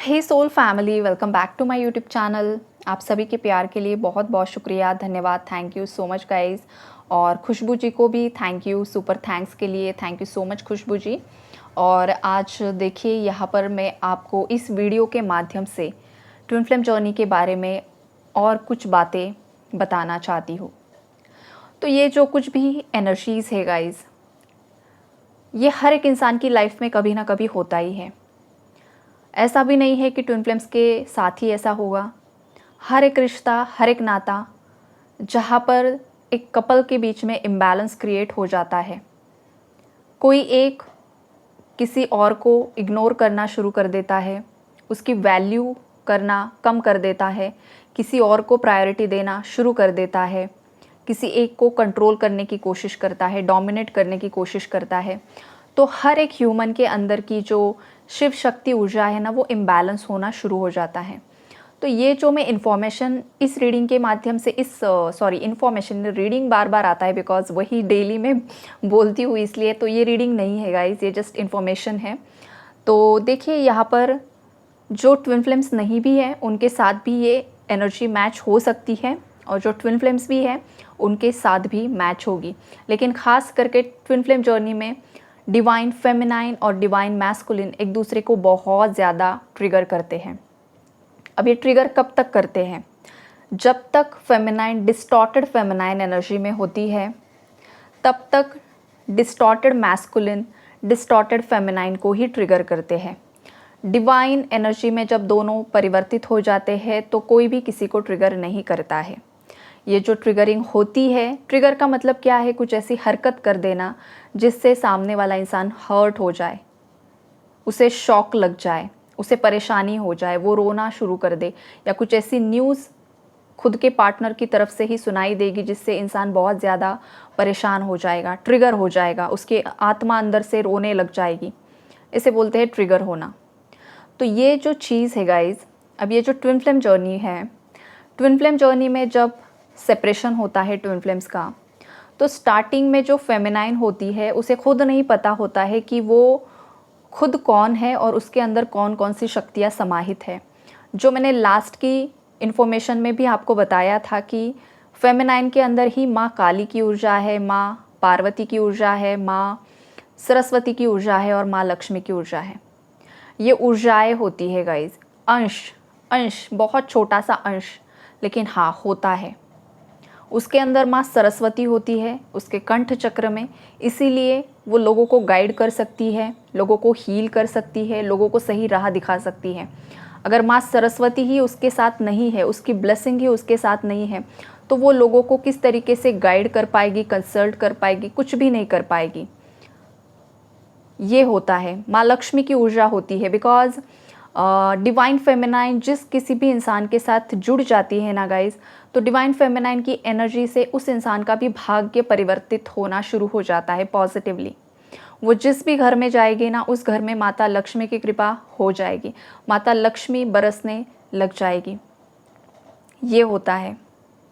Hey soul family, welcome back to my YouTube channel. आप सभी के प्यार के लिए बहुत बहुत शुक्रिया, धन्यवाद, thank you so much guys. और खुशबू जी को भी थैंक यू, सुपर थैंक्स के लिए थैंक यू सो मच खुशबू जी। और आज देखिए यहाँ पर मैं आपको इस वीडियो के माध्यम से ट्विन फ्लेम जर्नी के बारे में और कुछ बातें बताना चाहती हूँ। तो ये जो कुछ भी एनर्जीज़ है गाइज़, ये हर एक इंसान की लाइफ में कभी ना कभी होता ही है। ऐसा भी नहीं है कि ट्विन फ्लेम्स के साथ ही ऐसा होगा। हर एक रिश्ता, हर एक नाता जहाँ पर एक कपल के बीच में इम्बैलेंस क्रिएट हो जाता है, कोई एक किसी और को इग्नोर करना शुरू कर देता है, उसकी वैल्यू करना कम कर देता है, किसी और को प्रायोरिटी देना शुरू कर देता है, किसी एक को कंट्रोल करने की कोशिश करता है, डोमिनेट करने की कोशिश करता है। तो हर एक ह्यूमन के अंदर की जो शिव शक्ति ऊर्जा है ना, वो इम्बैलेंस होना शुरू हो जाता है। तो ये जो मैं इन्फॉर्मेशन इस रीडिंग के माध्यम से इन्फॉर्मेशन रीडिंग बार बार आता है बिकॉज वही डेली में बोलती हूँ, इसलिए तो ये रीडिंग नहीं है गाइज, ये जस्ट इन्फॉर्मेशन है। तो देखिए यहाँ पर जो ट्विन फ्लेम्स नहीं भी है उनके साथ भी ये एनर्जी मैच हो सकती है, और जो ट्विन फ्लेम्स भी है उनके साथ भी मैच होगी। लेकिन ख़ास करके ट्विन फ्लेम जर्नी में डिवाइन फेमिनाइन और डिवाइन मैस्कुलिन एक दूसरे को बहुत ज़्यादा ट्रिगर करते हैं। अब ये ट्रिगर कब तक करते हैं? जब तक फेमिनाइन डिस्टॉर्टेड फेमिनाइन एनर्जी में होती है, तब तक डिस्टॉर्टेड मैस्कुलिन डिस्टॉर्टेड फेमिनाइन को ही ट्रिगर करते हैं। डिवाइन एनर्जी में जब दोनों परिवर्तित हो जाते हैं तो कोई भी किसी को ट्रिगर नहीं करता है। ये जो ट्रिगरिंग होती है, ट्रिगर का मतलब क्या है? कुछ ऐसी हरकत कर देना जिससे सामने वाला इंसान हर्ट हो जाए, उसे शॉक लग जाए, उसे परेशानी हो जाए, वो रोना शुरू कर दे, या कुछ ऐसी न्यूज़ खुद के पार्टनर की तरफ से ही सुनाई देगी जिससे इंसान बहुत ज़्यादा परेशान हो जाएगा, ट्रिगर हो जाएगा, उसकी आत्मा अंदर से रोने लग जाएगी। इसे बोलते हैं ट्रिगर होना। तो ये जो चीज़ है गाइज़, अब ये जो ट्विन फ्लेम जर्नी है, ट्विन फ्लेम जर्नी में जब सेपरेशन होता है ट्विन फ्लेम्स का, तो स्टार्टिंग में जो फेमिनाइन होती है उसे खुद नहीं पता होता है कि वो खुद कौन है और उसके अंदर कौन कौन सी शक्तियाँ समाहित है। जो मैंने लास्ट की इन्फॉर्मेशन में भी आपको बताया था कि फेमिनाइन के अंदर ही माँ काली की ऊर्जा है, माँ पार्वती की ऊर्जा है, माँ सरस्वती की ऊर्जा है और माँ लक्ष्मी की ऊर्जा है। ये ऊर्जाएं होती है गाइज, अंश अंश, बहुत छोटा सा अंश, लेकिन हाँ होता है। उसके अंदर माँ सरस्वती होती है उसके कंठ चक्र में, इसीलिए वो लोगों को गाइड कर सकती है, लोगों को हील कर सकती है, लोगों को सही राह दिखा सकती है। अगर माँ सरस्वती ही उसके साथ नहीं है, उसकी ब्लेसिंग ही उसके साथ नहीं है, तो वो लोगों को किस तरीके से गाइड कर पाएगी, कंसल्ट कर पाएगी? कुछ भी नहीं कर पाएगी। ये होता है। माँ लक्ष्मी की ऊर्जा होती है बिकॉज डिवाइन फेमिनाइन जिस किसी भी इंसान के साथ जुड़ जाती है ना गाइज, तो डिवाइन फेमिनाइन की एनर्जी से उस इंसान का भी भाग्य परिवर्तित होना शुरू हो जाता है पॉजिटिवली। वो जिस भी घर में जाएगी ना, उस घर में माता लक्ष्मी की कृपा हो जाएगी, माता लक्ष्मी बरसने लग जाएगी। ये होता है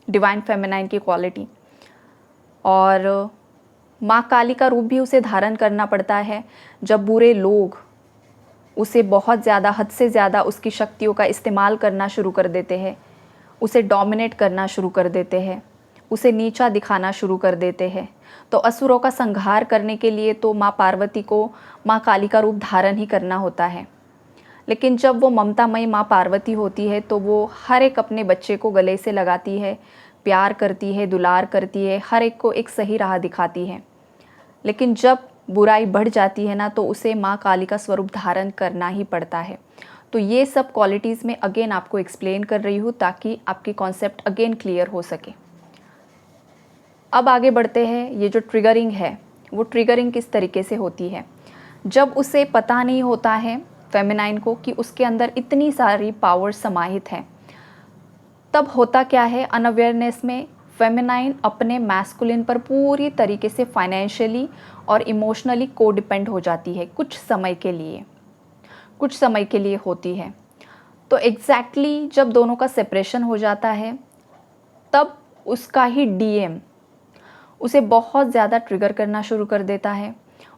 डिवाइन फेमिनाइन की क्वालिटी। और माँ काली का रूप भी उसे धारण करना पड़ता है जब बुरे लोग उसे बहुत ज़्यादा, हद से ज़्यादा उसकी शक्तियों का इस्तेमाल करना शुरू कर देते हैं, उसे डोमिनेट करना शुरू कर देते हैं, उसे नीचा दिखाना शुरू कर देते हैं। तो असुरों का संहार करने के लिए तो माँ पार्वती को माँ काली का रूप धारण ही करना होता है। लेकिन जब वो ममतामयी माँ पार्वती होती है तो वो हर एक अपने बच्चे को गले से लगाती है, प्यार करती है, दुलार करती है, हर एक को एक सही राह दिखाती है। लेकिन जब बुराई बढ़ जाती है ना, तो उसे माँ काली का स्वरूप धारण करना ही पड़ता है। तो ये सब क्वालिटीज़ में अगेन आपको एक्सप्लेन कर रही हूँ ताकि आपकी कॉन्सेप्ट अगेन क्लियर हो सके। अब आगे बढ़ते हैं। ये जो ट्रिगरिंग है, वो ट्रिगरिंग किस तरीके से होती है? जब उसे पता नहीं होता है फेमिनाइन को कि उसके अंदर इतनी सारी पावर समाहित है, तब होता क्या है? अनअवेयरनेस में फेमिनाइन अपने मैस्कुलिन पर पूरी तरीके से फाइनेंशियली और इमोशनली को डिपेंड हो जाती है कुछ समय के लिए, कुछ समय के लिए होती है। तो एग्जैक्टली जब दोनों का सेपरेशन हो जाता है, तब उसका ही डीएम उसे बहुत ज़्यादा ट्रिगर करना शुरू कर देता है,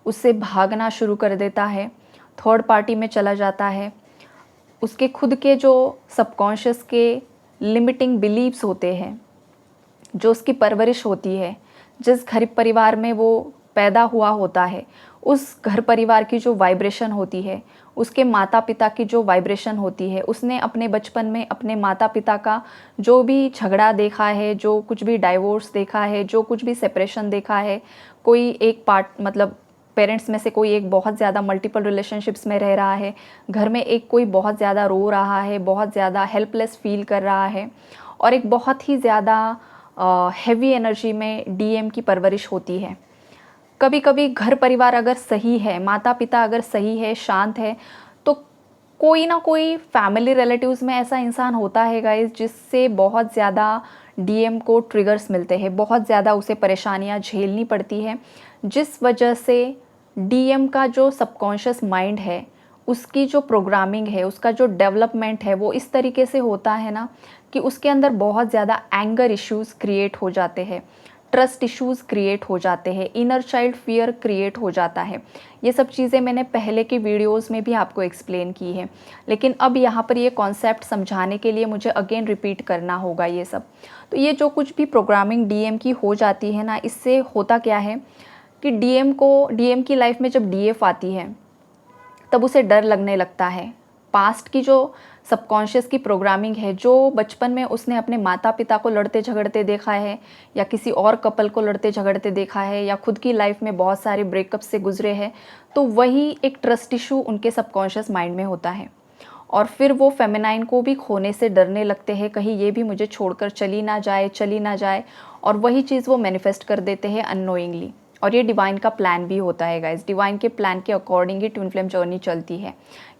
उससे भागना शुरू कर देता है, थर्ड पार्टी में चला जाता है, उसके खुद के जो सबकॉन्शियस के लिमिटिंग बिलीव्स होते हैं, जो उसकी परवरिश होती है, जिस घर परिवार में वो पैदा हुआ होता है, उस घर परिवार की जो वाइब्रेशन होती है, उसके माता पिता की जो वाइब्रेशन होती है, उसने अपने बचपन में अपने माता पिता का जो भी झगड़ा देखा है, जो कुछ भी डाइवोर्स देखा है, जो कुछ भी सेपरेशन देखा है, कोई एक पार्ट मतलब पेरेंट्स में से कोई एक बहुत ज़्यादा मल्टीपल रिलेशनशिप्स में रह रहा है, घर में एक कोई बहुत ज़्यादा रो रहा है, बहुत ज़्यादा हेल्पलेस फील कर रहा है, और एक बहुत ही ज़्यादा हैवी एनर्जी में डीएम की परवरिश होती है। कभी कभी घर परिवार अगर सही है, माता पिता अगर सही है, शांत है, तो कोई ना कोई फैमिली रिलेटिव्स में ऐसा इंसान होता है गाइस, जिससे बहुत ज़्यादा डीएम को ट्रिगर्स मिलते हैं, बहुत ज़्यादा उसे परेशानियां झेलनी पड़ती है, जिस वजह से डीएम का जो सबकॉन्शियस माइंड है, उसकी जो प्रोग्रामिंग है, उसका जो डेवलपमेंट है, वो इस तरीके से होता है ना कि उसके अंदर बहुत ज़्यादा एंगर इश्यूज़ क्रिएट हो जाते हैं, ट्रस्ट इश्यूज़ क्रिएट हो जाते हैं, इनर चाइल्ड फियर क्रिएट हो जाता है। ये सब चीज़ें मैंने पहले की वीडियोस में भी आपको एक्सप्लेन की है, लेकिन अब यहाँ पर ये कॉन्सेप्ट समझाने के लिए मुझे अगेन रिपीट करना होगा ये सब। तो ये जो कुछ भी प्रोग्रामिंग डीएम की हो जाती है ना, इससे होता क्या है कि डीएम की लाइफ में जब डीएफ आती है तब उसे डर लगने लगता है। पास्ट की जो सबकॉन्शियस की प्रोग्रामिंग है, जो बचपन में उसने अपने माता पिता को लड़ते झगड़ते देखा है, या किसी और कपल को लड़ते झगड़ते देखा है, या खुद की लाइफ में बहुत सारे ब्रेकअप से गुजरे हैं, तो वही एक ट्रस्ट इशू उनके सबकॉन्शियस माइंड में होता है। और फिर वो फेमिनाइन को भी खोने से डरने लगते हैं, कहीं ये भी मुझे छोड़कर चली ना जाए, और वही चीज़ वो मैनिफेस्ट कर देते हैं अननोइंगली। और ये डिवाइन का प्लान भी होता है गाइस, डिवाइन के प्लान के अकॉर्डिंग ही ट्विन फ्लेम जर्नी चलती है।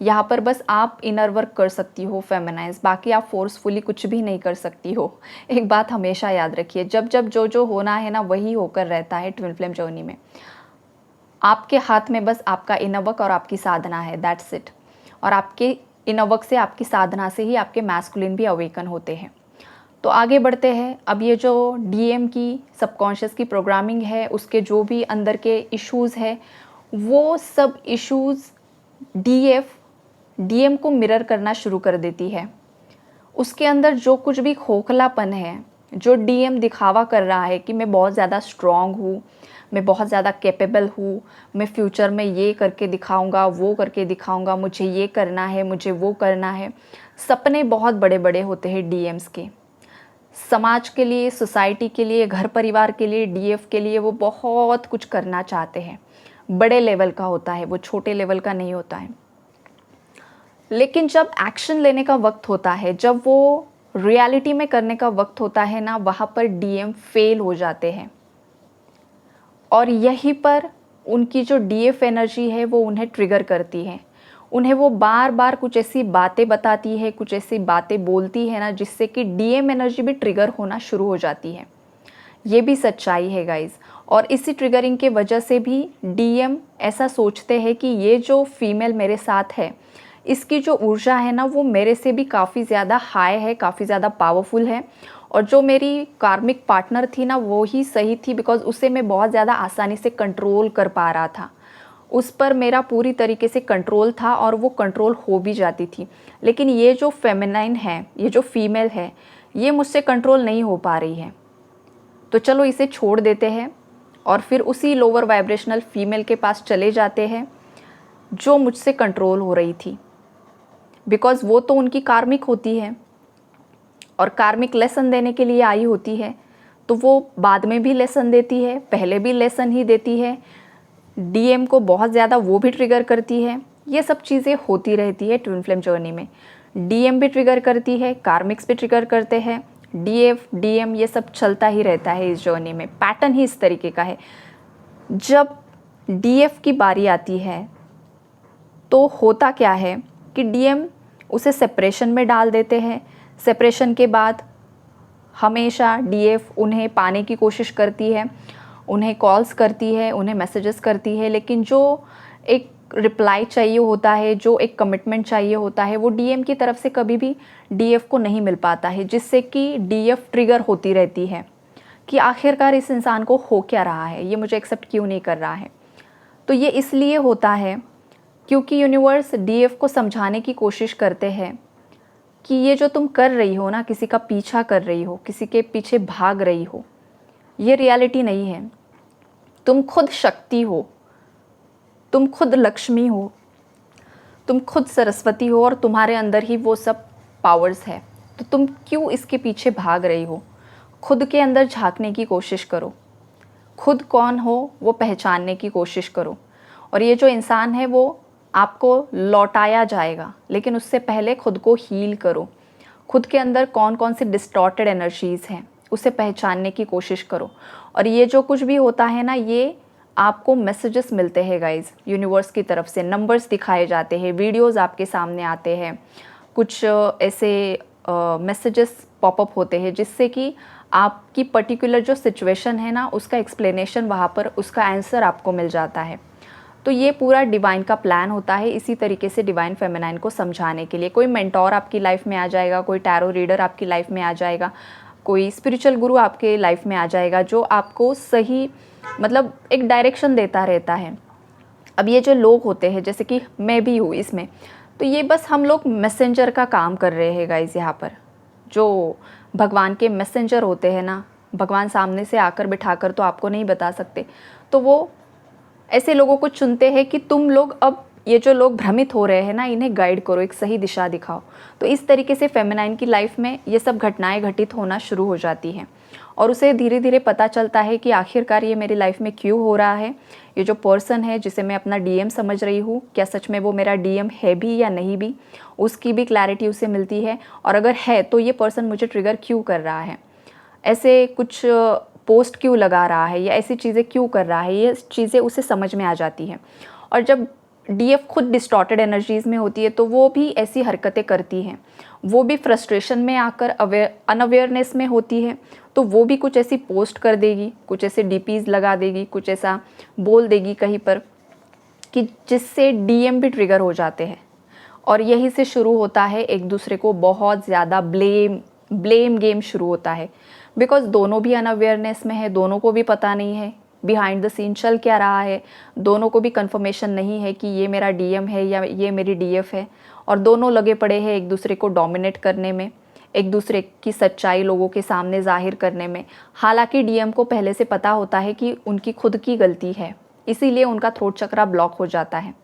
यहाँ पर बस आप इनर वर्क कर सकती हो फेमिनाइज, बाकी आप फोर्सफुली कुछ भी नहीं कर सकती हो। एक बात हमेशा याद रखिए, जब जब जो होना है ना, वही होकर रहता है ट्विन फ्लेम जर्नी में। आपके हाथ में बस आपका इनर वर्क और आपकी साधना है, दैट्स इट। और आपके इनर वर्क से, आपकी साधना से ही आपके मैस्कुलिन भी अवेकन होते हैं। तो आगे बढ़ते हैं। अब ये जो डीएम की सबकॉन्शियस की प्रोग्रामिंग है, उसके जो भी अंदर के इश्यूज़ है, वो सब इश्यूज़ डीएम को मिरर करना शुरू कर देती है। उसके अंदर जो कुछ भी खोखलापन है, जो डीएम दिखावा कर रहा है कि मैं बहुत ज़्यादा स्ट्रॉन्ग हूँ, मैं बहुत ज़्यादा कैपेबल हूँ, मैं फ्यूचर में ये करके दिखाऊंगा, वो करके दिखाऊंगा, मुझे ये करना है, मुझे वो करना है। सपने बहुत बड़े बड़े होते हैं डीएम्स के। समाज के लिए, सोसाइटी के लिए, घर परिवार के लिए, डीएफ के लिए वो बहुत कुछ करना चाहते हैं। बड़े लेवल का होता है वो, छोटे लेवल का नहीं होता है। लेकिन जब एक्शन लेने का वक्त होता है, जब वो रियलिटी में करने का वक्त होता है ना, वहाँ पर डीएम फेल हो जाते हैं। और यहीं पर उनकी जो डीएफ एनर्जी है वो उन्हें ट्रिगर करती है। उन्हें वो बार बार कुछ ऐसी बातें बताती है, कुछ ऐसी बातें बोलती है ना, जिससे कि डीएम एनर्जी भी ट्रिगर होना शुरू हो जाती है। ये भी सच्चाई है गाइस। और इसी ट्रिगरिंग के वजह से भी डीएम ऐसा सोचते हैं कि ये जो फीमेल मेरे साथ है, इसकी जो ऊर्जा है ना, वो मेरे से भी काफ़ी ज़्यादा हाई है, काफ़ी ज़्यादा पावरफुल है। और जो मेरी कार्मिक पार्टनर थी ना, वो ही सही थी, बिकॉज उसे मैं बहुत ज़्यादा आसानी से कंट्रोल कर पा रहा था। उस पर मेरा पूरी तरीके से कंट्रोल था और वो कंट्रोल हो भी जाती थी। लेकिन ये जो फेमिनाइन है, ये जो फीमेल है, ये मुझसे कंट्रोल नहीं हो पा रही है। तो चलो इसे छोड़ देते हैं और फिर उसी लोअर वाइब्रेशनल फीमेल के पास चले जाते हैं जो मुझसे कंट्रोल हो रही थी। बिकॉज़ वो तो उनकी कार्मिक होती है और कार्मिक लेसन देने के लिए आई होती है, तो वो बाद में भी लेसन देती है, पहले भी लेसन ही देती है। डीएम को बहुत ज़्यादा वो भी ट्रिगर करती है। ये सब चीज़ें होती रहती है ट्विन फ्लेम जर्नी में। डीएम भी ट्रिगर करती है, कार्मिक्स भी ट्रिगर करते हैं, डीएफ, डीएम, ये सब चलता ही रहता है इस जर्नी में। पैटर्न ही इस तरीके का है। जब डीएफ की बारी आती है तो होता क्या है कि डीएम उसे सेपरेशन में डाल देते हैं। सेपरेशन के बाद हमेशा डीएफ उन्हें पाने की कोशिश करती है, उन्हें कॉल्स करती है, उन्हें मैसेजेस करती है, लेकिन जो एक रिप्लाई चाहिए होता है, जो एक कमिटमेंट चाहिए होता है, वो डीएम की तरफ से कभी भी डीएफ को नहीं मिल पाता है, जिससे कि डीएफ ट्रिगर होती रहती है कि आखिरकार इस इंसान को हो क्या रहा है, ये मुझे एक्सेप्ट क्यों नहीं कर रहा है। तो ये इसलिए होता है क्योंकि यूनिवर्स डीएफ को समझाने की कोशिश करते हैं कि ये जो तुम कर रही हो ना, किसी का पीछा कर रही हो, किसी के पीछे भाग रही हो, ये रियलिटी नहीं है। तुम खुद शक्ति हो, तुम खुद लक्ष्मी हो, तुम खुद सरस्वती हो और तुम्हारे अंदर ही वो सब पावर्स है। तो तुम क्यों इसके पीछे भाग रही हो? खुद के अंदर झांकने की कोशिश करो, खुद कौन हो वो पहचानने की कोशिश करो। और ये जो इंसान है वो आपको लौटाया जाएगा, लेकिन उससे पहले खुद को हील करो। खुद के अंदर कौन कौन सी डिस्टॉर्टेड एनर्जीज़ हैं उसे पहचानने की कोशिश करो। और ये जो कुछ भी होता है ना, ये आपको मैसेजेस मिलते हैं गाइज, यूनिवर्स की तरफ से नंबर्स दिखाए जाते हैं, वीडियोस आपके सामने आते हैं, कुछ ऐसे मैसेजेस पॉपअप होते हैं जिससे कि आपकी पर्टिकुलर जो सिचुएशन है ना उसका एक्सप्लेनेशन वहाँ पर, उसका आंसर आपको मिल जाता है। तो ये पूरा डिवाइन का प्लान होता है इसी तरीके से डिवाइन फेमिनाइन को समझाने के लिए। कोई मेंटोर आपकी लाइफ में आ जाएगा, कोई टैरो रीडर आपकी लाइफ में आ जाएगा, कोई स्पिरिचुअल गुरु आपके लाइफ में आ जाएगा जो आपको सही मतलब एक डायरेक्शन देता रहता है। अब ये जो लोग होते हैं, जैसे कि मैं भी हूँ इसमें, तो ये बस हम लोग मैसेंजर का काम कर रहे हैं गाइस। यहाँ पर जो भगवान के मैसेंजर होते हैं ना, भगवान सामने से आकर बिठाकर तो आपको नहीं बता सकते, तो वो ऐसे लोगों को चुनते हैं कि तुम लोग, अब ये जो लोग भ्रमित हो रहे हैं ना, इन्हें गाइड करो, एक सही दिशा दिखाओ। तो इस तरीके से फेमिनाइन की लाइफ में ये सब घटनाएं घटित होना शुरू हो जाती हैं और उसे धीरे धीरे पता चलता है कि आखिरकार ये मेरी लाइफ में क्यों हो रहा है। ये जो पर्सन है जिसे मैं अपना डीएम समझ रही हूँ, क्या सच में वो मेरा डीएम है भी या नहीं भी, उसकी भी क्लैरिटी उसे मिलती है। और अगर है तो ये पर्सन मुझे ट्रिगर क्यों कर रहा है, ऐसे कुछ पोस्ट क्यों लगा रहा है या ऐसी चीज़ें क्यों कर रहा है, ये चीज़ें उसे समझ में आ जाती हैं। और जब डीएफ खुद डिस्टॉर्टेड एनर्जीज़ में होती है तो वो भी ऐसी हरकतें करती हैं, वो भी फ्रस्ट्रेशन में आकर अनअवेयरनेस में होती है, तो वो भी कुछ ऐसी पोस्ट कर देगी, कुछ ऐसे डीपीज़ लगा देगी, कुछ ऐसा बोल देगी कहीं पर कि जिससे डीएम भी ट्रिगर हो जाते हैं। और यहीं से शुरू होता है एक दूसरे को बहुत ज़्यादा ब्लेम गेम शुरू होता है। बिकॉज दोनों भी अनअवेयरनेस में है, दोनों को भी पता नहीं है बिहाइंड द सीन चल क्या रहा है, दोनों को भी कंफर्मेशन नहीं है कि ये मेरा डीएम है या ये मेरी डीएफ है। और दोनों लगे पड़े हैं एक दूसरे को डोमिनेट करने में, एक दूसरे की सच्चाई लोगों के सामने जाहिर करने में। हालांकि डीएम को पहले से पता होता है कि उनकी खुद की गलती है, इसीलिए उनका थ्रोट चक्रा ब्लॉक हो जाता है।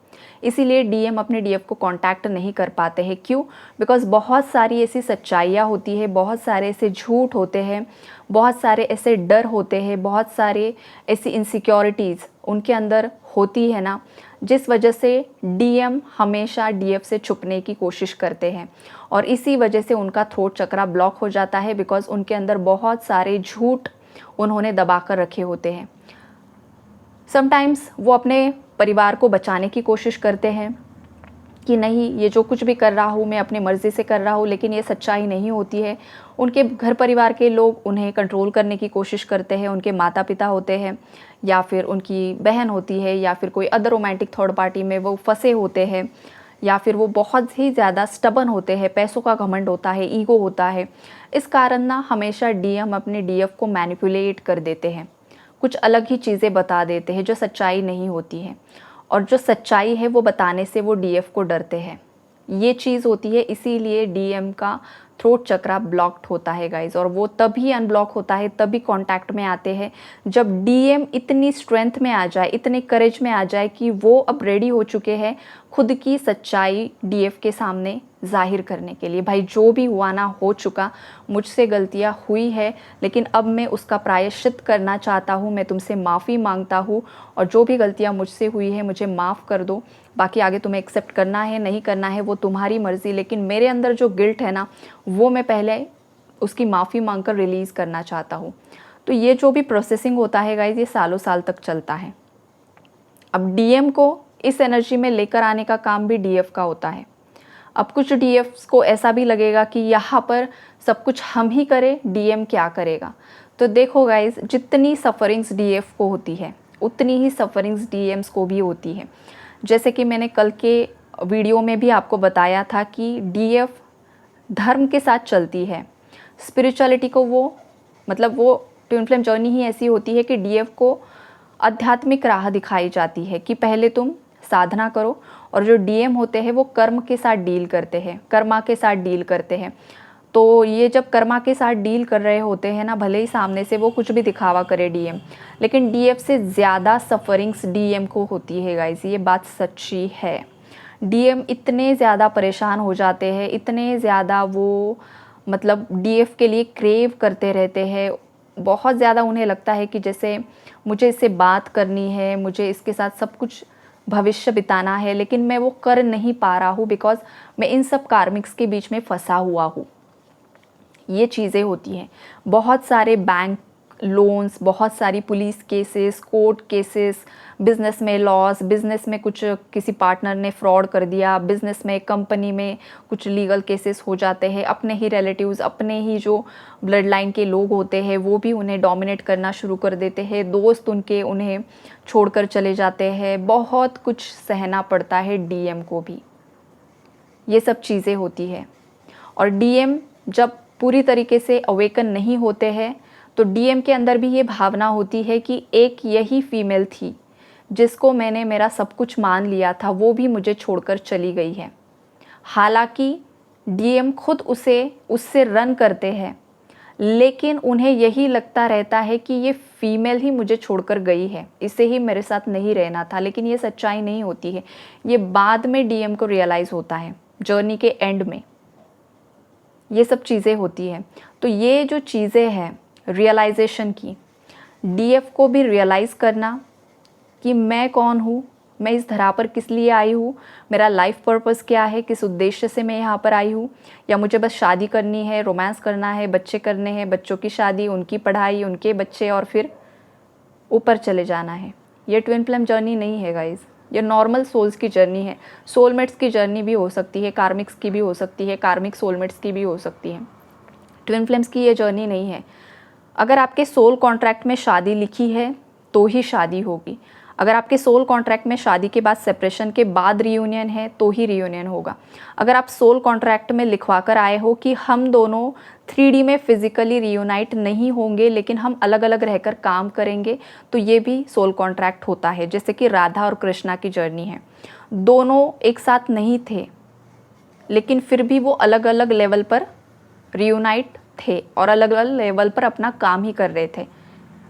इसीलिए डीएम अपने डीएफ को कांटेक्ट नहीं कर पाते हैं। क्यों? बिकॉज बहुत सारी ऐसी सच्चाइयाँ होती है, बहुत सारे ऐसे झूठ होते हैं, बहुत सारे ऐसे डर होते हैं, बहुत सारे ऐसी इनसिक्योरिटीज़ उनके अंदर होती है ना, जिस वजह से डीएम हमेशा डीएफ से छुपने की कोशिश करते हैं। और इसी वजह से उनका थ्रोट चक्रा ब्लॉक हो जाता है, बिकॉज उनके अंदर बहुत सारे झूठ उन्होंने दबा कर रखे होते हैं। समटाइम्स वो अपने परिवार को बचाने की कोशिश करते हैं कि नहीं, ये जो कुछ भी कर रहा हूँ मैं अपनी मर्ज़ी से कर रहा हूँ, लेकिन ये सच्चाई नहीं होती है। उनके घर परिवार के लोग उन्हें कंट्रोल करने की कोशिश करते हैं, उनके माता पिता होते हैं या फिर उनकी बहन होती है या फिर कोई अदर रोमांटिक थर्ड पार्टी में वो फंसे होते हैं, या फिर वो बहुत ही ज़्यादा स्टबन होते हैं, पैसों का घमंड होता है, ईगो होता है। इस कारण ना हमेशा डीएम अपने डीएफ को मैनिपुलेट कर देते हैं, कुछ अलग ही चीज़ें बता देते हैं जो सच्चाई नहीं होती है। और जो सच्चाई है वो बताने से वो डीएफ को डरते हैं। ये चीज़ होती है, इसीलिए डीएम का थ्रोट चक्रा ब्लॉक्ड होता है गाइज। और वो तभी अनब्लॉक होता है, तभी कांटेक्ट में आते हैं जब डीएम इतनी स्ट्रेंथ में आ जाए, इतने करेज में आ जाए कि वो अब रेडी हो चुके हैं खुद की सच्चाई डीएफ के सामने जाहिर करने के लिए। भाई जो भी हुआ ना हो चुका, मुझसे गलतियां हुई है, लेकिन अब मैं उसका प्रायश्चित करना चाहता हूँ, मैं तुमसे माफ़ी मांगता हूँ और जो भी गलतियां मुझसे हुई है मुझे माफ़ कर दो। बाकी आगे तुम्हें एक्सेप्ट करना है नहीं करना है वो तुम्हारी मर्ज़ी, लेकिन मेरे अंदर जो गिल्ट है ना वो मैं पहले उसकी माफ़ी मांग कर रिलीज़ करना चाहता हूँ। तो ये जो भी प्रोसेसिंग होता है गाइज, ये सालों साल तक चलता है। अब डीएम को इस एनर्जी में लेकर आने का काम भी डीएफ का होता है। अब कुछ डीएफ्स को ऐसा भी लगेगा कि यहाँ पर सब कुछ हम ही करें, डीएम क्या करेगा। तो देखो गाइज, जितनी सफ़रिंग्स डीएफ को होती है उतनी ही सफ़रिंग्स डीएम्स को भी होती है। जैसे कि मैंने कल के वीडियो में भी आपको बताया था कि डीएफ धर्म के साथ चलती है, स्पिरिचुअलिटी को वो मतलब वो ट्विन फ्लेम जर्नी ही ऐसी होती है कि डीएफ को आध्यात्मिक राह दिखाई जाती है कि पहले तुम साधना करो और जो डीएम होते हैं वो कर्म के साथ डील करते हैं, कर्मा के साथ डील करते हैं। तो ये जब कर्मा के साथ डील कर रहे होते हैं ना, भले ही सामने से वो कुछ भी दिखावा करे डीएम, लेकिन डीएफ से ज़्यादा सफरिंग्स डीएम को होती है गाइस, ये बात सच्ची है। डीएम इतने ज़्यादा परेशान हो जाते हैं, इतने ज़्यादा वो मतलब डीएफ के लिए क्रेव करते रहते हैं। बहुत ज़्यादा उन्हें लगता है कि जैसे मुझे इससे बात करनी है, मुझे इसके साथ सब कुछ भविष्य बिताना है, लेकिन मैं वो कर नहीं पा रहा हूँ बिकॉज मैं इन सब कार्मिक्स के बीच में फंसा हुआ हूँ। ये चीज़ें होती हैं। बहुत सारे बैंक लोन्स, बहुत सारी police cases, court cases, business में लॉस, बिज़नेस में कुछ किसी पार्टनर ने फ्रॉड कर दिया, बिज़नेस में कंपनी में कुछ लीगल केसेस हो जाते हैं, अपने ही रिलेटिव्स, अपने ही जो ब्लड लाइन के लोग होते हैं वो भी उन्हें डोमिनेट करना शुरू कर देते हैं, दोस्त उनके उन्हें छोड़कर चले जाते हैं, बहुत कुछ सहना पड़ता है डीएम को भी। ये सब चीज़ें होती है। और डीएम जब पूरी तरीके से अवेकन नहीं होते हैं तो डीएम के अंदर भी ये भावना होती है कि एक यही फीमेल थी जिसको मैंने मेरा सब कुछ मान लिया था, वो भी मुझे छोड़कर चली गई है। हालांकि डीएम खुद उससे रन करते हैं, लेकिन उन्हें यही लगता रहता है कि ये फीमेल ही मुझे छोड़कर गई है, इसे ही मेरे साथ नहीं रहना था। लेकिन ये सच्चाई नहीं होती है, ये बाद में डीएम को रियलाइज़ होता है, जर्नी के एंड में ये सब चीज़ें होती हैं। तो ये जो चीज़ें हैं रियलाइजेशन की, डीएफ को भी रियलाइज़ करना कि मैं कौन हूँ, मैं इस धरा पर किस लिए आई हूँ, मेरा लाइफ पर्पस क्या है, किस उद्देश्य से मैं यहाँ पर आई हूँ, या मुझे बस शादी करनी है, रोमांस करना है, बच्चे करने हैं, बच्चों की शादी, उनकी पढ़ाई, उनके बच्चे और फिर ऊपर चले जाना है। ये ट्विन फ्लेम जर्नी नहीं है गाइज, ये नॉर्मल सोल्स की जर्नी है। सोलमेट्स की जर्नी भी हो सकती है, कार्मिक्स की भी हो सकती है, कार्मिक सोलमेट्स की भी हो सकती है। ट्विन फ्लेम्स की ये जर्नी नहीं है। अगर आपके सोल कॉन्ट्रैक्ट में शादी लिखी है तो ही शादी होगी। अगर आपके सोल कॉन्ट्रैक्ट में शादी के बाद सेपरेशन के बाद रियूनियन है तो ही रियूनियन होगा। अगर आप सोल कॉन्ट्रैक्ट में लिखवा कर आए हो कि हम दोनों 3D में फिजिकली रियूनाइट नहीं होंगे लेकिन हम अलग अलग रहकर काम करेंगे, तो ये भी सोल कॉन्ट्रैक्ट होता है। जैसे कि राधा और कृष्णा की जर्नी है, दोनों एक साथ नहीं थे लेकिन फिर भी वो अलग अलग लेवल पर रियूनाइट थे और अलग अलग लेवल पर अपना काम ही कर रहे थे,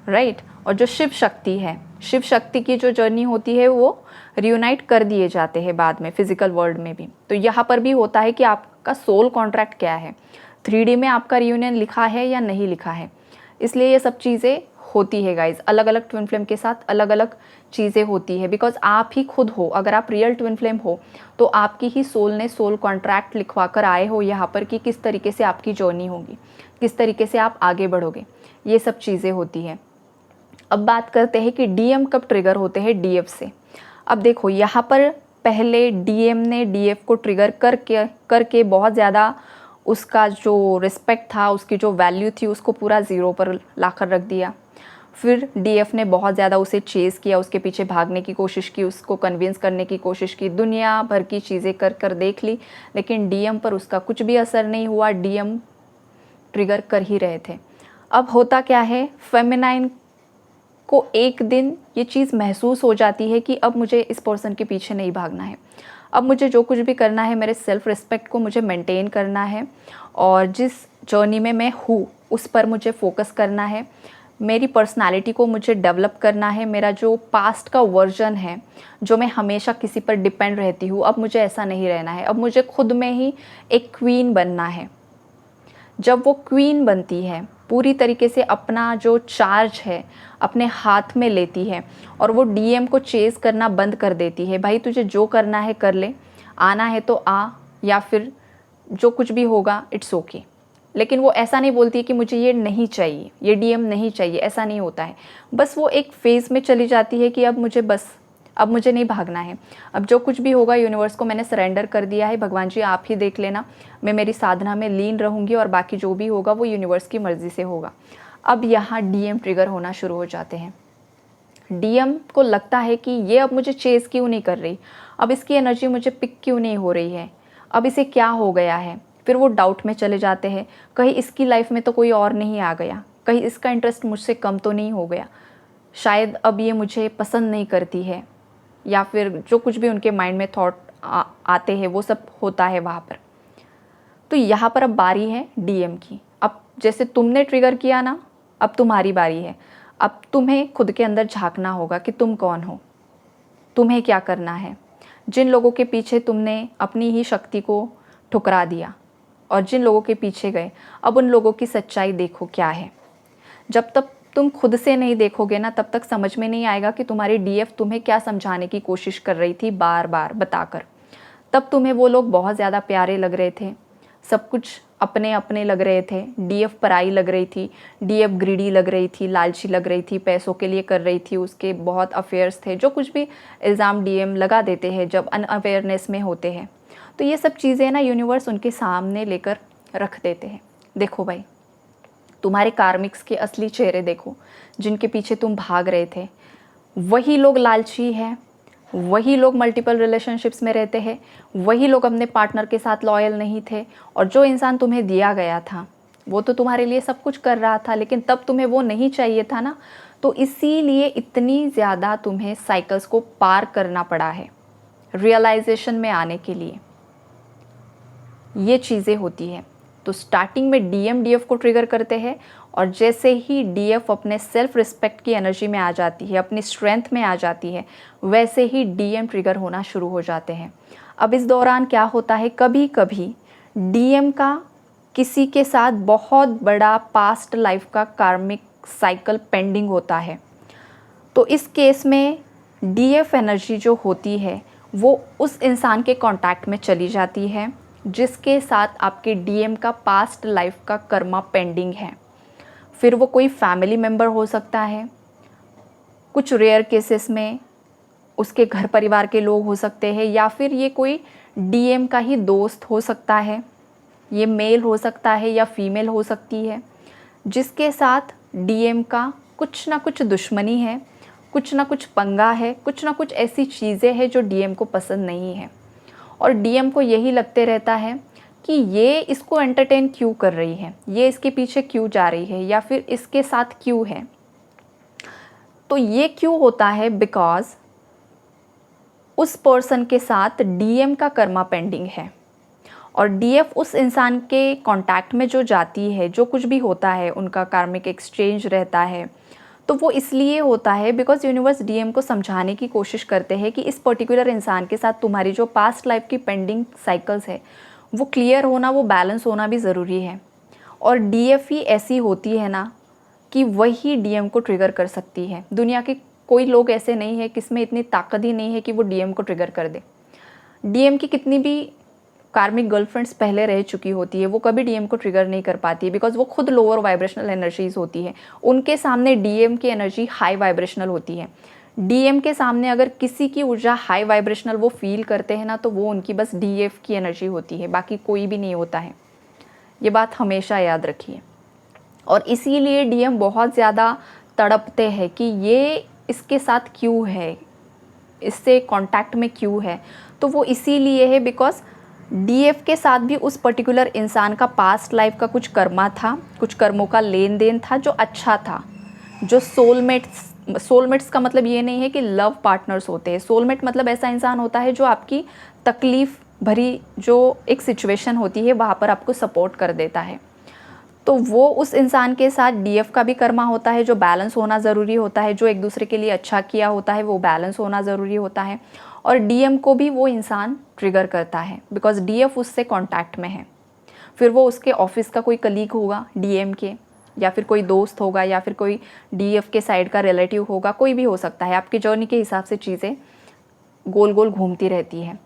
राइट। और जो शिव शक्ति है, शिव शक्ति की जो जर्नी होती है वो रियूनाइट कर दिए जाते हैं बाद में फिजिकल वर्ल्ड में भी। तो यहाँ पर भी होता है कि आपका सोल कॉन्ट्रैक्ट क्या है, 3D में आपका रियूनियन लिखा है या नहीं लिखा है। इसलिए ये सब चीज़ें होती है गाइज, अलग अलग ट्विन फ्लेम के साथ अलग अलग चीज़ें होती है। बिकॉज आप ही खुद हो, अगर आप रियल ट्विन फ्लेम हो तो आपकी ही सोल ने सोल कॉन्ट्रैक्ट लिखवा कर आए हो यहाँ पर कि किस तरीके से आपकी जर्नी होगी, किस तरीके से आप आगे बढ़ोगे, ये सब चीज़ें होती हैं। अब बात करते हैं कि डीएम कब ट्रिगर होते हैं डीएफ से। अब देखो यहाँ पर पहले डीएम ने डीएफ को ट्रिगर करके बहुत ज़्यादा उसका जो रिस्पेक्ट था, उसकी जो वैल्यू थी उसको पूरा ज़ीरो पर लाकर रख दिया। फिर डीएफ ने बहुत ज़्यादा उसे चेज़ किया, उसके पीछे भागने की कोशिश की, उसको कन्विंस करने की कोशिश की, दुनिया भर की चीज़ें कर देख ली, लेकिन डीएम पर उसका कुछ भी असर नहीं हुआ। डीएम ट्रिगर कर ही रहे थे। अब होता क्या है, फेमिनाइन को एक दिन ये चीज़ महसूस हो जाती है कि अब मुझे इस पर्सन के पीछे नहीं भागना है, अब मुझे जो कुछ भी करना है मेरे सेल्फ रिस्पेक्ट को मुझे मेंटेन करना है और जिस जर्नी में मैं हूँ उस पर मुझे फोकस करना है, मेरी पर्सनालिटी को मुझे डेवलप करना है। मेरा जो पास्ट का वर्जन है, जो मैं हमेशा किसी पर डिपेंड रहती हूँ, अब मुझे ऐसा नहीं रहना है। अब मुझे खुद में ही एक क्वीन बनना है। जब वो क्वीन बनती है, पूरी तरीके से अपना जो चार्ज है अपने हाथ में लेती है और वो डीएम को चेज़ करना बंद कर देती है, भाई तुझे जो करना है कर ले, आना है तो आ, या फिर जो कुछ भी होगा इट्स ओके। लेकिन वो ऐसा नहीं बोलती कि मुझे ये नहीं चाहिए, ये डीएम नहीं चाहिए, ऐसा नहीं होता है। बस वो एक फेज़ में चली जाती है कि अब मुझे नहीं भागना है, अब जो कुछ भी होगा यूनिवर्स को मैंने सरेंडर कर दिया है, भगवान जी आप ही देख लेना, मैं मेरी साधना में लीन रहूँगी और बाकी जो भी होगा वो यूनिवर्स की मर्ज़ी से होगा। अब यहाँ डीएम ट्रिगर होना शुरू हो जाते हैं। डीएम को लगता है कि ये अब मुझे चेज़ क्यों नहीं कर रही, अब इसकी एनर्जी मुझे पिक क्यों नहीं हो रही है, अब इसे क्या हो गया है। फिर वो डाउट में चले जाते हैं, कहीं इसकी लाइफ में तो कोई और नहीं आ गया, कहीं इसका इंटरेस्ट मुझसे कम तो नहीं हो गया, शायद अब ये मुझे पसंद नहीं करती है, या फिर जो कुछ भी उनके माइंड में थॉट आते हैं, वो सब होता है वहाँ पर। तो यहाँ पर अब बारी है डीएम की। अब जैसे तुमने ट्रिगर किया ना, अब तुम्हारी बारी है। अब तुम्हें खुद के अंदर झांकना होगा कि तुम कौन हो, तुम्हें क्या करना है। जिन लोगों के पीछे तुमने अपनी ही शक्ति को ठुकरा दिया और जिन लोगों के पीछे गए, अब उन लोगों की सच्चाई देखो क्या है। जब तक तुम खुद से नहीं देखोगे ना, तब तक समझ में नहीं आएगा कि तुम्हारी डीएफ तुम्हें क्या समझाने की कोशिश कर रही थी बार बार बताकर। तब तुम्हें वो लोग बहुत ज़्यादा प्यारे लग रहे थे, सब कुछ अपने अपने लग रहे थे, डीएफ पराई लग रही थी, डीएफ ग्रीडी लग रही थी, लालची लग रही थी, पैसों के लिए कर रही थी, उसके बहुत अफेयर्स थे, जो कुछ भी इल्ज़ाम डीएम लगा देते हैं जब अनअवेयरनेस में होते हैं। तो ये सब चीज़ें ना यूनिवर्स उनके सामने लेकर रख देते हैं। देखो भाई, तुम्हारे कार्मिक्स के असली चेहरे देखो, जिनके पीछे तुम भाग रहे थे। वही लोग लालची हैं, वही लोग मल्टीपल रिलेशनशिप्स में रहते हैं, वही लोग अपने पार्टनर के साथ लॉयल नहीं थे। और जो इंसान तुम्हें दिया गया था वो तो तुम्हारे लिए सब कुछ कर रहा था, लेकिन तब तुम्हें वो नहीं चाहिए था ना। तो इसीलिए इतनी ज़्यादा तुम्हें साइकिल्स को पार करना पड़ा है रियलाइजेशन में आने के लिए। ये चीज़ें होती है। तो स्टार्टिंग में डीएम डीएफ को ट्रिगर करते हैं, और जैसे ही डीएफ अपने सेल्फ रिस्पेक्ट की एनर्जी में आ जाती है, अपनी स्ट्रेंथ में आ जाती है, वैसे ही डीएम ट्रिगर होना शुरू हो जाते हैं। अब इस दौरान क्या होता है, कभी कभी डीएम का किसी के साथ बहुत बड़ा पास्ट लाइफ का कार्मिक साइकिल पेंडिंग होता है। तो इस केस में डीएफ एनर्जी जो होती है वो उस इंसान के कांटेक्ट में चली जाती है जिसके साथ आपके डीएम का पास्ट लाइफ का कर्मा पेंडिंग है। फिर वो कोई फैमिली मेम्बर हो सकता है, कुछ रेयर केसेस में उसके घर परिवार के लोग हो सकते हैं, या फिर ये कोई डीएम का ही दोस्त हो सकता है। ये मेल हो सकता है या फीमेल हो सकती है, जिसके साथ डीएम का कुछ ना कुछ दुश्मनी है, कुछ ना कुछ पंगा है, कुछ ना कुछ ऐसी चीज़ें हैं जो डीएम को पसंद नहीं है। और डीएम को यही लगते रहता है कि ये इसको एंटरटेन क्यों कर रही है, ये इसके पीछे क्यों जा रही है, या फिर इसके साथ क्यों है। तो ये क्यों होता है, बिकॉज उस पर्सन के साथ डीएम का कर्मा पेंडिंग है। और डीएफ उस इंसान के कांटेक्ट में जो जाती है, जो कुछ भी होता है, उनका कार्मिक एक्सचेंज रहता है, तो वो इसलिए होता है बिकॉज यूनिवर्स डीएम को समझाने की कोशिश करते हैं कि इस पर्टिकुलर इंसान के साथ तुम्हारी जो पास्ट लाइफ की पेंडिंग साइकिल्स है वो क्लियर होना, वो बैलेंस होना भी ज़रूरी है। और डीएफ ही ऐसी होती है ना कि वही डीएम को ट्रिगर कर सकती है। दुनिया के कोई लोग ऐसे नहीं है, किसमें इतनी ताकत ही नहीं है कि वो डीएम को ट्रिगर कर दे। डीएम की कितनी भी कार्मिक गर्लफ्रेंड्स पहले रह चुकी होती है, वो कभी डीएम को ट्रिगर नहीं कर पाती है, बिकॉज वो खुद लोअर वाइब्रेशनल एनर्जीज होती है। उनके सामने डीएम की एनर्जी हाई वाइब्रेशनल होती है। डीएम के सामने अगर किसी की ऊर्जा हाई वाइब्रेशनल वो फील करते हैं ना, तो वो उनकी बस डीएफ की एनर्जी होती है, बाकी कोई भी नहीं होता है। ये बात हमेशा याद रखिए। और इसीलिए डीएम बहुत ज़्यादा तड़पते हैं कि ये इसके साथ क्यों है, इससे कांटेक्ट में क्यों है। तो वो इसीलिए है बिकॉज डीएफ के साथ भी उस पर्टिकुलर इंसान का पास्ट लाइफ का कुछ कर्मा था, कुछ कर्मों का लेन देन था जो अच्छा था, जो सोलमेट्स का मतलब ये नहीं है कि लव पार्टनर्स होते हैं। सोलमेट मतलब ऐसा इंसान होता है जो आपकी तकलीफ़ भरी जो एक सिचुएशन होती है वहाँ पर आपको सपोर्ट कर देता है। तो वो उस इंसान के साथ डीएफ का भी कर्मा होता है जो बैलेंस होना ज़रूरी होता है, जो एक दूसरे के लिए अच्छा किया होता है वो बैलेंस होना ज़रूरी होता है। और डीएम को भी वो इंसान ट्रिगर करता है बिकॉज डीएफ उससे कांटेक्ट में है। फिर वो उसके ऑफिस का कोई कलीग होगा डीएम के, या फिर कोई दोस्त होगा, या फिर कोई डीएफ के साइड का रिलेटिव होगा, कोई भी हो सकता है। आपकी जर्नी के हिसाब से चीज़ें गोल गोल घूमती रहती है।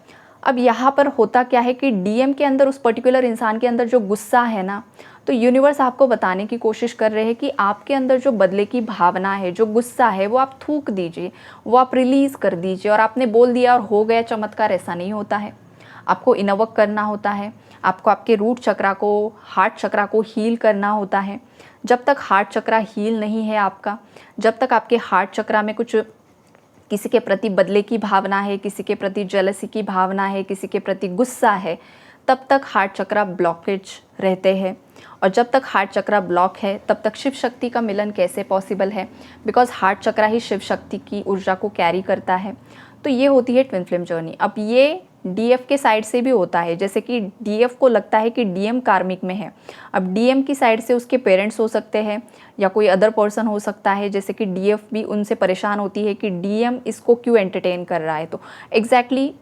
अब यहाँ पर होता क्या है कि डीएम के अंदर, उस पर्टिकुलर इंसान के अंदर जो गुस्सा है ना, तो यूनिवर्स आपको बताने की कोशिश कर रहे हैं कि आपके अंदर जो बदले की भावना है, जो गुस्सा है, वो आप थूक दीजिए, वो आप रिलीज़ कर दीजिए। और आपने बोल दिया और हो गया चमत्कार, ऐसा नहीं होता है। आपको इनवर्क करना होता है, आपको आपके रूट चक्रा को, हार्ट चक्रा को हील करना होता है। जब तक हार्ट चक्रा हील नहीं है आपका, जब तक आपके हार्ट चक्रा में कुछ किसी के प्रति बदले की भावना है, किसी के प्रति जेलसी की भावना है, किसी के प्रति गुस्सा है, तब तक हार्ट चक्रा ब्लॉकेज रहते हैं। और जब तक हार्ट चक्रा ब्लॉक है तब तक शिव शक्ति का मिलन कैसे पॉसिबल है, बिकॉज हार्ट चक्रा ही शिव शक्ति की ऊर्जा को कैरी करता है। तो ये होती है ट्विन फ्लेम जर्नी। अब ये डीएफ के साइड से भी होता है, जैसे कि डीएफ को लगता है कि डीएम कार्मिक में है। अब डीएम की साइड से उसके पेरेंट्स हो सकते हैं या कोई अदर पर्सन हो सकता है, जैसे कि डीएफ भी उनसे परेशान होती है कि डीएम इसको क्यों एंटरटेन कर रहा है। तो एग्जैक्टली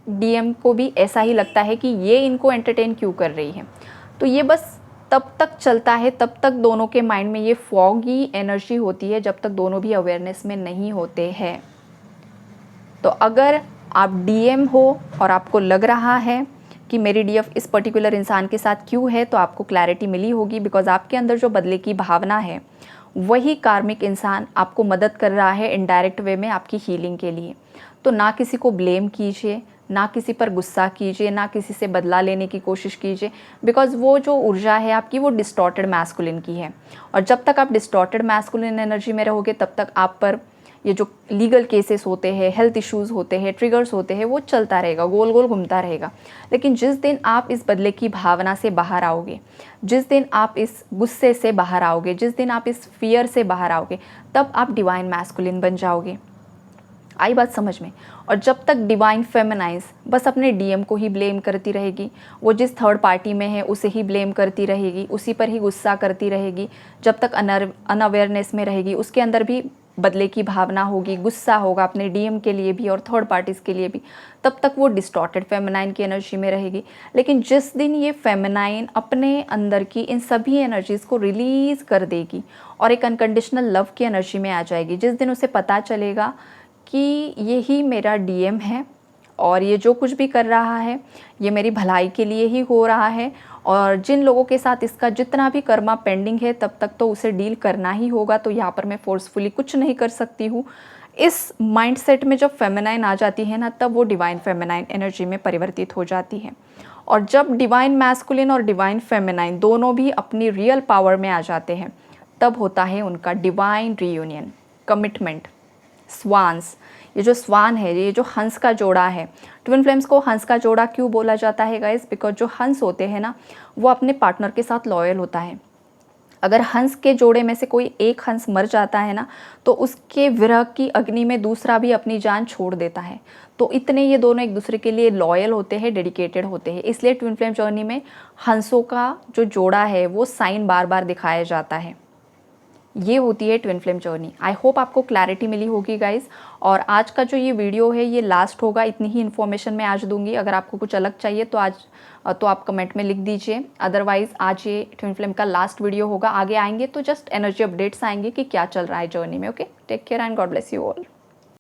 डीएम को भी ऐसा ही लगता है कि ये इनको एंटरटेन क्यों कर रही है। तो ये बस तब तक चलता है, तब तक दोनों के माइंड में ये फॉगी एनर्जी होती है, जब तक दोनों भी अवेयरनेस में नहीं होते हैं। तो अगर आप डीएम हो और आपको लग रहा है कि मेरी डीएफ इस पर्टिकुलर इंसान के साथ क्यों है, तो आपको क्लैरिटी मिली होगी, बिकॉज आपके अंदर जो बदले की भावना है वही कार्मिक इंसान आपको मदद कर रहा है इनडायरेक्ट वे में आपकी हीलिंग के लिए। तो ना किसी को ब्लेम कीजिए, ना किसी पर गुस्सा कीजिए, ना किसी से बदला लेने की कोशिश कीजिए, बिकॉज वो जो ऊर्जा है आपकी वो डिस्टॉर्टेड मैस्कुलिन की है। और जब तक आप डिस्टॉर्टेड मैस्कुलिन एनर्जी में रहोगे तब तक आप पर ये जो लीगल केसेस होते हैं, हेल्थ इश्यूज़ होते हैं, ट्रिगर्स होते हैं, वो चलता रहेगा, गोल गोल घूमता रहेगा। लेकिन जिस दिन आप इस बदले की भावना से बाहर आओगे, जिस दिन आप इस गुस्से से बाहर आओगे, जिस दिन आप इस फियर से बाहर आओगे, तब आप डिवाइन मैस्कुलिन बन जाओगे। आई बात समझ में। और जब तक डिवाइन फेमिनाइज बस अपने डीएम को ही ब्लेम करती रहेगी, वो जिस थर्ड पार्टी में है उसे ही ब्लेम करती रहेगी, उसी पर ही गुस्सा करती रहेगी, जब तक अनअवेयरनेस में रहेगी, उसके अंदर भी बदले की भावना होगी, गुस्सा होगा अपने डीएम के लिए भी और थर्ड पार्टीज़ के लिए भी, तब तक वो डिस्टॉर्टेड फेमिनाइन की एनर्जी में रहेगी। लेकिन जिस दिन ये फेमिनाइन अपने अंदर की इन सभी एनर्जीज़ को रिलीज़ कर देगी और एक अनकंडीशनल लव की एनर्जी में आ जाएगी, जिस दिन उसे पता चलेगा कि यही मेरा डीएम है और ये जो कुछ भी कर रहा है ये मेरी भलाई के लिए ही हो रहा है, और जिन लोगों के साथ इसका जितना भी कर्मा पेंडिंग है तब तक तो उसे डील करना ही होगा, तो यहाँ पर मैं फोर्सफुली कुछ नहीं कर सकती हूँ। इस माइंडसेट में जब फेमिनाइन आ जाती है ना, तब वो डिवाइन फेमिनाइन एनर्जी में परिवर्तित हो जाती है। और जब डिवाइन मैस्कुलिन और डिवाइन फेमिनाइन दोनों भी अपनी रियल पावर में आ जाते हैं, तब होता है उनका डिवाइन रीयूनियन, कमिटमेंट। स्वान्स, ये जो स्वान है, ये जो हंस का जोड़ा है, ट्विन फ्लेम्स को हंस का जोड़ा क्यों बोला जाता है गाइस? बिकॉज जो हंस होते हैं ना, वो अपने पार्टनर के साथ लॉयल होता है। अगर हंस के जोड़े में से कोई एक हंस मर जाता है ना, तो उसके विरह की अग्नि में दूसरा भी अपनी जान छोड़ देता है। तो इतने ये दोनों एक दूसरे के लिए लॉयल होते हैं, डेडिकेटेड होते हैं। इसलिए ट्विन फ्लेम जर्नी में हंसों का जो जोड़ा है वो साइन बार बार दिखाया जाता है। ये होती है twin flame journey. I hope आपको क्लैरिटी मिली होगी गाइज। और आज का जो ये वीडियो है ये लास्ट होगा, इतनी ही इन्फॉर्मेशन मैं आज दूंगी। अगर आपको कुछ अलग चाहिए तो आप कमेंट में लिख दीजिए। अदरवाइज़ आज ये ट्विन फ्लेम का लास्ट वीडियो होगा। आगे आएंगे तो जस्ट एनर्जी अपडेट्स आएंगे कि क्या चल रहा है जर्नी में। Okay, take care and God bless you all.